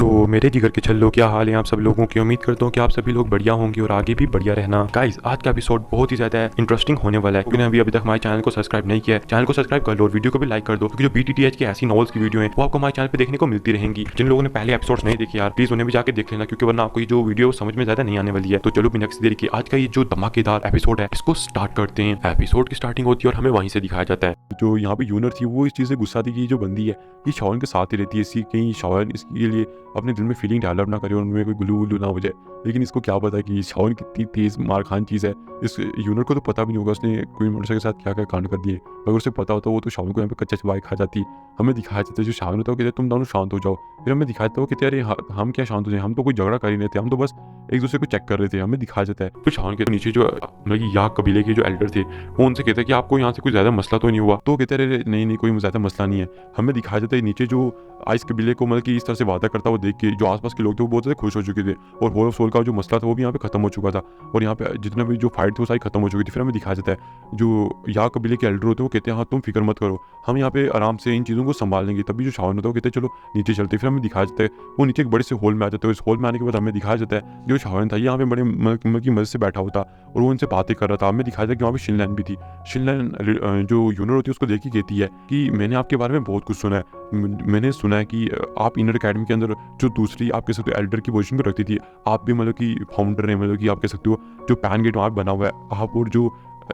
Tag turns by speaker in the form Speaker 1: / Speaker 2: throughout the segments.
Speaker 1: मेरे जिगर के छल्लो, क्या हाल है आप सब लोगों की। उम्मीद करता हूँ कि आप सभी लोग बढ़िया होंगे और आगे भी बढ़िया रहना। गाइस, आज का एपिसोड बहुत ही ज्यादा इंटरेस्टिंग होने वाला है, क्योंकि अभी तक हमारे चैनल को सब्सक्राइब नहीं किया है। चैनल को सब्सक्राइब कर लो और वीडियो को भी लाइक कर दो, क्योंकि जो बीटीटीएच की ऐसी नॉवेल्स की वीडियो है वो आपको हमारे चैनल पे देखने को मिलती रहेंगी। जिन लोगों ने पहले एपिसोड नहीं देखे यार, प्लीज उन्हें भी जाकर देख लेना, क्योंकि वरना आपको ये जो वीडियो समझ में ज्यादा नहीं आने वाली है। तो चलो बिना किसी देरी के आज का ये जो धमाकेदार एपिसोड है इसको स्टार्ट करते हैं। एपिसोड की स्टार्टिंग होती है और हमें वहीं से दिखाया जाता है जो यहाँ पे यूनर थी वो इस चीज से गुस्सा थी कि जो बंदी है ये शावन के साथ ही रहती है, इसी कहीं शावन इसके लिए अपने दिल में फीलिंग डेवलप ना करे और उनमें कोई गुलू वुलू ना हो जाए। लेकिन इसको क्या पता है कि शावन कितनी तेज मार खान चीज़ है। इस यूनर को तो पता भी नहीं होगा उसने कोई मनुष्य के साथ क्या क्या कांड कर दिए। अगर उसे पता होता वो तो शावन को यहाँ पे कच्चा चबाई खा जाती। हमें दिखाया जाता है जो शावन होता है कहते तुम दोनों शांत हो जाओ। फिर हमें दिखाया जाता है कहते अरे हम क्या शांत हो जाए, हम तो कोई झगड़ा कर ही नहीं थे, हम तो बस एक दूसरे को चेक कर रहे थे। हमें दिखाया जाता है तो शावन के नीचे जो मतलब याक कबीले के जो एल्डर थे वो उनसे कहते हैं कि आपको यहाँ से कोई ज्यादा मसला तो नहीं हुआ। तो कहते अरे नहीं कोई ज्यादा मसला नहीं है। हमें दिखाया जाता है नीचे जो आइस कबीले को मतलब कि इस तरह से वादा करता वो देख के जो आसपास के लोग थे वो बहुत ज्यादा खुश हो चुके थे और होल ऑफ सोल का जो मसला था वो भी यहाँ पे खत्म हो चुका था और यहाँ पे जितना भी जो फाइट थी वो सारी खत्म हो चुकी थी। फिर हमें दिखाया जाता है जो या कबीले के एल्डर होते हैं वो कहते हैं हाँ तुम फिक्र मत करो, हम यहाँ पे आराम से इन चीज़ों को संभाल लेंगे। तभी जो शावन होता है वो कहते हैं चलो नीचे चलते। फिर हमें दिखाया जाता है वो नीचे एक बड़े से हॉल में आ जाते हैं। इस हॉल में आने के बाद हमें दिखाया जाता है जो शावन था यहाँ पे बड़े मतलब की मदद से बैठा होता और वो उनसे बातें कर रहा था। हमें दिखाया जाता है कि वहाँ पे शिनलैन भी थी। शिनलैन जो यूनर होती है उसको देख के कहती है कि मैंने आपके बारे में बहुत कुछ सुना है, मैंने सुना है कि आप इनर अकेडमी के अंदर जो दूसरी आप कह सकते हो एल्डर की पोजीशन को रखती थी, आप भी मतलब कि फाउंडर है, मतलब कि आप कह सकते हो जो पैन गेट वहाँ बना हुआ है आप और जो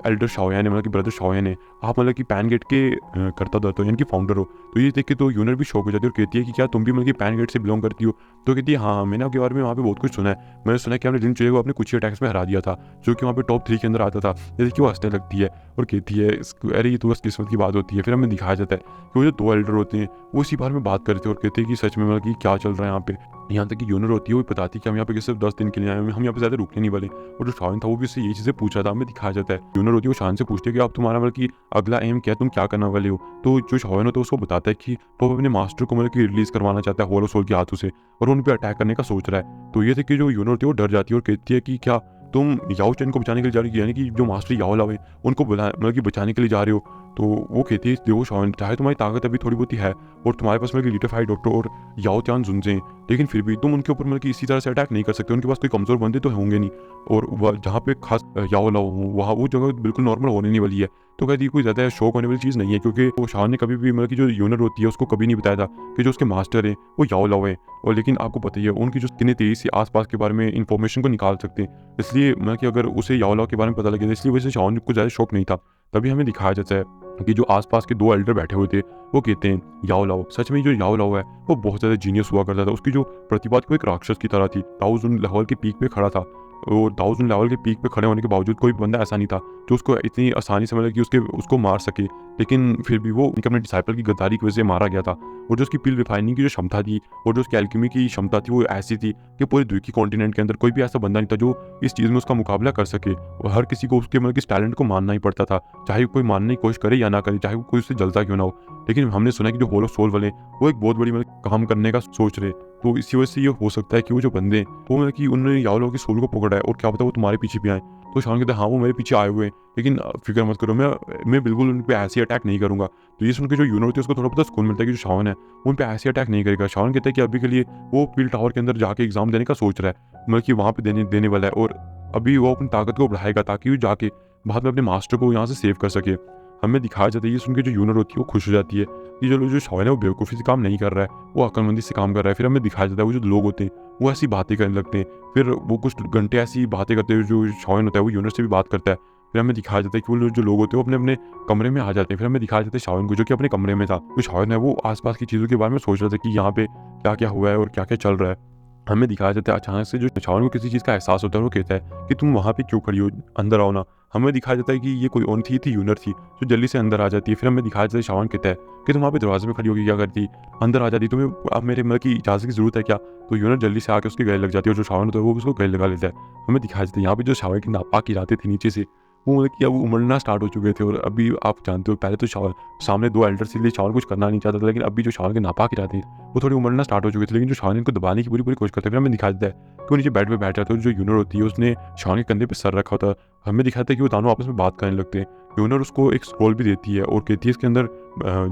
Speaker 1: एल्डर शाओयान है मतलब कि ब्रदर शाओयान है आप मतलब कि पैन गेट के करता दो यानी कि फाउंडर हो। तो ये देख के तो यूनर भी शौक हो जाती है और कहती है कि क्या तुम भी मतलब कि पैन गेट से बिलोंग करती हो। तो कहती है हाँ मैंने आपके बारे में वहाँ पे बहुत कुछ सुना है, मैंने सुना है कि आपने जिन चीज़ों को अपने कुछ अटैक्स में हरा दिया था जो कि वहाँ पे टॉप 3 के अंदर आता था। जैसे कि वो हंसने लगती है और कहती है अरे ये तो बस किस्मत की बात होती है। फिर हमें दिखाया जाता है कि वो जो 2 एल्डर होते हैं वो इसी बारे में बात करते हैं और कहते हैं कि सच में मतलब कि क्या चल रहा है यहाँ पे। यहाँ तक कि यूनर होती है वो बताती है कि हम यहाँ पे सिर्फ 10 दिन के लिए आए हैं, हम यहाँ पे ज़्यादा रुकने नहीं वाले। और जो शावन था वो भी उससे ये चीज़ें पूछा था। हमें दिखाया जाता है यूनर होती है वो शान से पूछती है कि आप तुम्हारा मतलब कि अगला एम क्या है, तुम क्या करने वाले हो। तो जो शावन होता है उसको बताता है कि वो अपने मास्टर को मतलब कि रिलीज करवाना चाहता है होल ऑफ सोल के हाथों से और उन पर अटैक करने का सोच रहा है। तो ये थे कि जो यूनर होती है वो डर जाती है और कहती है कि क्या तुम याओ चैन को बचाने के लिए जा रही हो, यानी कि जो मास्टर याओ लावे उनको मतलब कि बचाने के लिए जा रहे हो। तो वो कहती है देखो शावन चाहे तुम्हारी ताकत अभी थोड़ी बहुत ही है और तुम्हारे पास मतलब कि लीटरफाइड डॉक्टर और याओ चान जुनसे हैं, लेकिन फिर भी तुम उनके ऊपर मतलब कि इसी तरह से अटैक नहीं कर सकते, उनके पास कोई कमजोर बंदे तो होंगे नहीं और जहाँ पे खास याओ लाओ वहाँ वो जगह बिल्कुल नॉर्मल होने नहीं वाली है। तो कहती कोई ज़्यादा शौक होने वाली चीज़ नहीं है, क्योंकि वो शान ने कभी भी मतलब कि जो यूनर होती है उसको कभी नहीं बताया था कि जो उसके मास्टर हैं वो याओ लाओ हैं। और लेकिन आपको पता ही है उनकी जो कितनी तेज़ी से आसपास के बारे में इंफॉर्मेशन को निकाल सकते हैं, इसलिए मतलब कि अगर उसे याओ लाओ के बारे में पता लगे इसलिए वैसे शान को ज़्यादा शौक नहीं था। तभी हमें दिखाया जाता है कि जो आसपास के 2 एल्डर बैठे हुए थे वो कहते हैं याओ लाओ सच में जो याओ लाओ है वो बहुत ज़्यादा जीनियस हुआ करता था, उसकी जो प्रतिभा थी वो एक राक्षस की तरह थी। ताउजुन लेवल के पीक पे खड़ा था और ताउजुन लेवल के पीक पे खड़े होने के बावजूद कोई बंदा ऐसा नहीं था जो उसको इतनी आसानी से मतलब कि उसको मार सके, लेकिन फिर भी वो अपने डिसाइपल की गद्दारी की वजह से मारा गया था। और जो उसकी पिल रिफाइनिंग की जो क्षमता थी और जो उसकी एल्केमी की क्षमता थी वो ऐसी थी कि पूरे द्वीपी कॉन्टिनेंट के अंदर कोई भी ऐसा बंदा नहीं था जो इस चीज़ में उसका मुकाबला कर सके। और हर किसी को उसके मतलब कि टैलेंट को मानना ही पड़ता था, चाहे कोई मानने की कोशिश करे या ना करे, चाहे वो कोई उससे जलता क्यों ना हो। लेकिन हमने सुना कि जो होल ऑफ सोल वाले वो एक बहुत बड़ी मतलब काम करने का सोच रहे, तो इसी वजह से ये हो सकता है कि वो जो बंदे वो मतलब कि उन्होंने याओ लाओ की सोल को पकड़ा है और क्या पता वो तुम्हारे पीछे भी आए। तो शान कहते हैं हाँ वो मेरे पीछे आए हुए हैं, लेकिन फिक्र मत करो मैं बिल्कुल उन पर ऐसे अटैक नहीं करूंगा। तो ये सुन के जो यूनर होती है उसको थोड़ा बहुत सुकून मिलता है कि जो शावन है वो उन पर ऐसे अटैक नहीं करेगा। शावन कहता है कि अभी के लिए वो पील टावर के अंदर जाके एग्जाम देने का सोच रहा है, मतलब कि वहाँ पे देने वाला है और अभी वो अपनी ताकत को बढ़ाएगा ताकि वो जाके बाद में अपने मास्टर को यहाँ से सेव कर सके। हमें दिखाया जाता है ये सुन के जो यूनर होती है वो खुश हो जाती है कि जो शावन है वो बेवकूफ़ी से काम नहीं कर रहा है, वो अक्लमंदी से काम कर रहा है। फिर हमें दिखाया जाता है वो जो लोग होते हैं वो ऐसी बातें करने लगते हैं, फिर वो कुछ घंटे ऐसी बातें करते हुए जो शावन होता है वो यूनर से भी बात करता है। फिर हमें दिखाया जाता है कि वो जो लोग होते हैं वो अपने अपने कमरे में आ जाते हैं। फिर हमें दिखाया जाता है शावन को जो कि अपने कमरे में था, तो शावन है वो आसपास की चीज़ों के बारे में सोच रहा था कि यहाँ पे क्या क्या हुआ है और क्या क्या चल रहा है। हमें दिखाया जाता है अचानक से जो शावन को किसी चीज़ का एहसास होता है वो कहता है कि तुम वहाँ पे क्यों खड़ी हो, अंदर आओ ना। हमें दिखाया जाता है कि ये कोई और थी यूनर थी जो जल्दी से अंदर आ जाती है। फिर हमें दिखाया जाता है शावन कहता है कि तुम वहाँ पे दरवाजे में खड़ी होगी क्या करती, अंदर आ जाती, तुम्हें अब मेरे मतलब की इजाज़त की ज़रूरत है क्या। तो यूनर जल्दी से आके उसके गले लग जाती है और जो शावन होता है वो उसको गले लगा लेता है। हमें दिखाया जाता है यहाँ पे जो शावन की नापाक गिराते थे नीचे से वो मतलब कि अब उमड़ना स्टार्ट हो चुके थे। और अभी आप जानते हो पहले तो शावन सामने 2 एल्डर्स के लिए शावन कुछ करना नहीं चाहता था, लेकिन अभी जो शावन के नापाक गिराते वो थोड़ी उमड़ना स्टार्ट हो चुके थे, लेकिन जो शावन इनको दबाने की पूरी कोशिश करते हैं। फिर हमें दिखाया जाता है कि वो नीचे बेड पे बैठ जाता है, जो यूनर होती है उसने शावन के कंधे पे सर रखा होता है। हमें दिखाता है कि वो दोनों आपस में बात करने लगते हैं। यूनर उसको एक स्क्रॉल भी देती है और कहती है इसके अंदर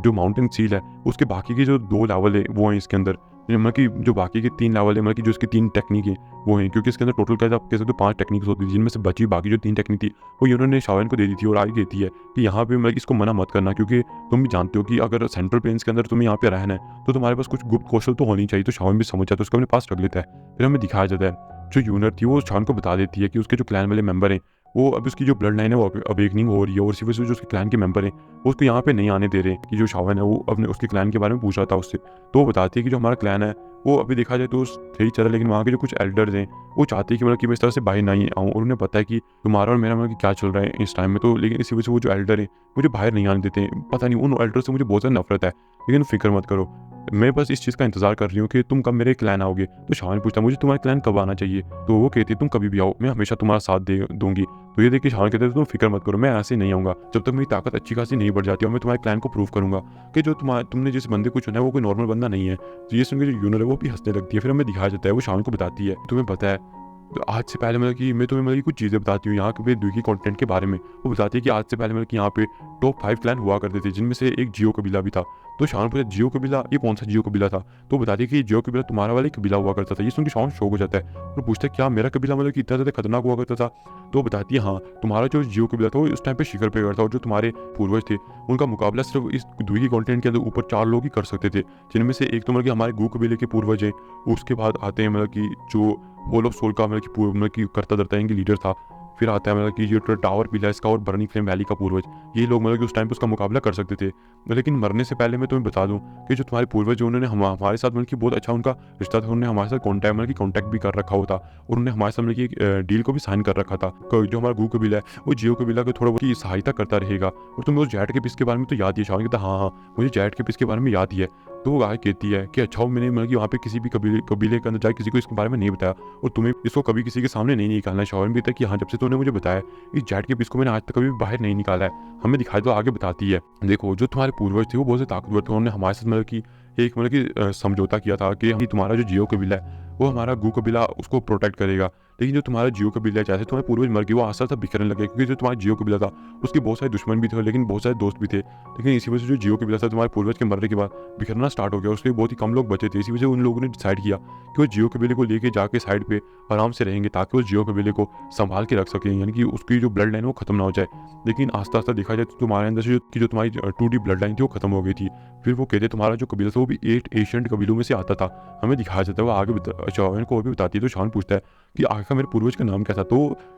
Speaker 1: जो माउंटेन सील है उसके बाकी के जो 2 लेवल है वो हैं इसके अंदर, मतलब कि जो बाकी के 3 लेवल है, मतलब कि जो इसकी 3 टेक्निक है वो हैं, क्योंकि इसके अंदर टोटल क्या आप कह सकते हो 5 टेक्निक्स होती थी, जिनमें से बची बाकी जो 3 टेक्निक थी वो इन्होंने शाओलिन को दे दी थी और आगे कहती है कि यहाँ पे मतलब इसको मना मत करना, क्योंकि तुम भी जानते हो कि अगर सेंट्रल प्लेन्स के अंदर तुम्हें यहाँ पे रहना है तो तुम्हारे पास कुछ गुप्त कौशल तो होनी चाहिए। तो शाओलिन भी समझ जाता है, उसको अपने पास रख लेता है। फिर हमें दिखाया जाता है जो यूनर थी वो शाओलिन को बता देती है कि उसके जो क्लैन वाले मेंबर हैं वो अभी उसकी जो ब्लड लाइन है वो अवेकनिंग हो रही है, और इसी वजह से जो उसके क्लैन के मेंबर हैं वो उसको यहाँ पे नहीं आने दे रहे कि जो शाओलिन है वो अपने उसके क्लैन के बारे में पूछ रहा था उससे। तो वो बताती है कि जो हमारा क्लैन है वो अभी देखा जाए तो सही चल रहा है, लेकिन वहाँ के जो कुछ एल्डर्स हैं वो चाहते हैं कि मतलब कि मैं इस तरह से बाहर नहीं आऊँ, और उन्हें पता है कि तुम्हारा और मेरा मतलब कि क्या चल रहा है इस टाइम में। तो लेकिन इसी वजह से वो जो एल्डर है मुझे बाहर नहीं आने देते हैं। पता नहीं उन एल्डर से मुझे बहुत ज़्यादा नफरत है, लेकिन फिक्र मत करो, मैं बस इस चीज़ का इंतजार कर रही हूँ कि तुम कब मेरे क्लैन आओगे। तो शाओलिन पूछता है मुझे तुम्हारे क्लैन कब आना चाहिए, तो वो कहती है तुम कभी भी आओ, मैं हमेशा तुम्हारा साथ दे दूंगी। तो ये देखिए शाओलिन कहते हैं तुम फिक्र मत करो, मैं ऐसे नहीं आऊँगा जब तक मेरी ताकत अच्छी खासी नहीं बढ़ जाती, और मैं तुम्हारे क्लैन को प्रूव करूँगा कि जो तुमने जिस बंदे को चुना है वो कोई नॉर्मल बंदा नहीं है। तो ये सुन के जो यूनर है वो भी हंसने लगती है। फिर हमें दिखाया जाता है वो शाओलिन को बताती है तुम्हें पता है, तो आज से पहले मतलब कि मैं तुम्हें मतलब कि कुछ चीज़ें बताती हूँ यहाँ के द्वीकी कंटेंट के बारे में। वो बताती है कि आज से पहले मतलब कि यहाँ पे टॉप 5 क्लैन हुआ करते थे, जिनमें से एक जियो कबीला भी था। तो शाओलिन पूछा जियो कबीला, ये कौन सा जियो कबीला था? तो बताती है कि जियो कबीला तुम्हारा वाला एक कबीला हुआ करता था। ये सुन के शाओलिन शॉक हो जाता है और पूछता है क्या मेरा कबीला मतलब कि इतना ज़्यादा खतरनाक हुआ करता था? तो बताती है हाँ, तुम्हारा जो जियो कबीला था वो उस टाइम पे शिखर पे गया था, और जो तुम्हारे पूर्वज थे उनका मुकाबला सिर्फ इस द्वीकी कंटेंट के अंदर ऊपर 4 लोग ही कर सकते थे, जिनमें से एक तो मतलब कि हमारे गू कबीले के पूर्वज हैं। उसके बाद आते हैं मतलब कि जो होल ऑफ सोल का मतलब कि करता धरता इनकी लीडर था। फिर आता है मतलब कि ये टावर पिला इसका और बर्निंग फ्लेम वैली का पूर्वज। ये लोग मतलब कि उस टाइम पे उसका मुकाबला कर सकते थे। लेकिन मरने से पहले मैं तुम्हें बता दूं कि जो तुम्हारे पूर्वज जो उन्होंने हमारे साथ मतलब कि बहुत अच्छा उनका रिश्ता था, उन्होंने हमारे साथ कॉन्टैक्ट मतलब कि कॉन्टैक्ट भी कर रखा होता, और उन्होंने हमारे साथ मतलब कि एक डील को भी साइन कर रखा था। जो हमारा गू कबीला है वो जियो कबीला को थोड़ा बहुत की सहायता करता रहेगा। और तुम्हें उस जैट के पिस के बारे में तो याद ही है? शाओलिन कहता हाँ हाँ मुझे जैट के पिस के बारे में याद ही है। तो वो आगे कहती है कि अच्छा मैंने मतलब कि वहाँ पे किसी भी कबीले के अंदर जाए किसी को इसके बारे में नहीं बताया, और तुम्हें इसको कभी किसी के सामने नहीं निकालना है। शाओलिन भी था कि हाँ जब से तूने मुझे बताया इस जैट के पीस को मैंने आज तक कभी भी बाहर नहीं निकाला है। हमें दिखाई तो आगे बताती है देखो जो तुम्हारे पूर्वज थे वो बहुत से ताकतवर थे, उन्होंने हमारे साथ मतलब कि एक मतलब कि समझौता किया था कि तुम्हारा जो जियो कबीला है वो हमारा गू कबीला उसको प्रोटेक्ट करेगा। लेकिन जो तुम्हारा जियो कबीला है जैसे तुम्हारे पूर्वज मर गए वो आस्ता आस्ता बिखरने लगे, क्योंकि जो तुम्हारा जियो कबीला था उसके बहुत सारे दुश्मन भी थे लेकिन बहुत सारे दोस्त भी थे। लेकिन इसी वजह से जो जियो कबीला था तुम्हारे पूर्वज के मरने के बाद बिखरना स्टार्ट हो गया, उसके बहुत ही कम लोग बचे थे। इसी वजह से उन लोगों ने डिसाइड किया कि वो जियो कबीले को लेके जाके साइड पे आराम से रहेंगे ताकि वो जियो कबीले को संभाल के रख सकें, यानी कि उसकी जो ब्लड लाइन वो खत्म ना हो जाए। लेकिन आस्ता आस्ता देखा जाए तो तुम्हारे अंदर से जो तुम्हारी 2D ब्लड लाइन थी वो खत्म हो गई थी। फिर वो कहते तुम्हारा जो कबीला था वो भी 8 एशियंट कबीलों में से आता था। हमें दिखाया जाता है वो आगे शाओलिन को और भी बताती है। तो शाओलिन पूछता है कि आखिर मेरे पूर्वज का नाम क्या था? तो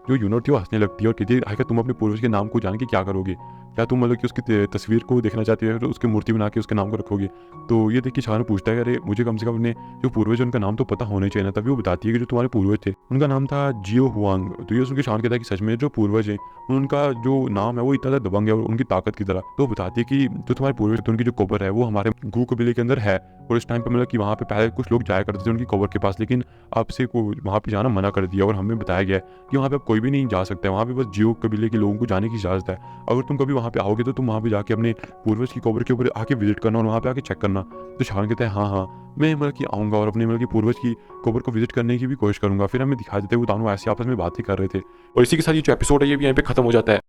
Speaker 1: जो यूनर थी वो हंसने लगती है और कहती है आखिर तुम अपने पूर्वज के नाम को जान के क्या करोगे? क्या तुम मतलब कि उसकी तस्वीर को देखना चाहती है तो उसकी मूर्ति बना के उसके नाम को रखोगे? तो ये देखिए शाओलिन पूछता है अरे मुझे कम से कम अपने जो पूर्वज उनका नाम तो पता होना चाहिए ना। तभी वो बताती है कि जो तुम्हारे पूर्वज थे उनका नाम था जियो हुआंग। तो ये सुन के शाओलिन कहता है कि सच में जो पूर्वज हैं उनका जो नाम है वो इतना ज़्यादा दबंग है और उनकी ताकत की तरह। तो बताती है कि जो तुम्हारे पूर्वज थे उनकी जो कब्र है वो हमारे गू कबीले के अंदर है, और इस टाइम पे मतलब कि वहाँ पे पहले कुछ लोग जाया करते थे उनकी कब्र के पास, लेकिन अब से को वहाँ पे जाना मना कर दिया और हमें बताया गया है कि वहाँ पे अब कोई भी नहीं जा सकता है, वहाँ पे बस जियो कबीले के लोगों को जाने की इजाज़त है। अगर तुम कभी वहाँ पे आओगे तो तुम वहाँ पे जाके अपने पूर्वज की कब्र के ऊपर आके विजिट करना और वहाँ पे आके चेक करना। तो शाओलिन कहता है हाँ हाँ मैं मतलब कि आऊँगा और अपने मतलब कि पूर्वज की कब्र को विजिट करने की भी कोशिश करूँगा। फिर हमें दिखा देते वो दोनों ऐसे आपस में बातें कर रहे थे, और इसी के साथ ये जो एपिसोड है ये भी यहाँ पे खत्म हो जाता है।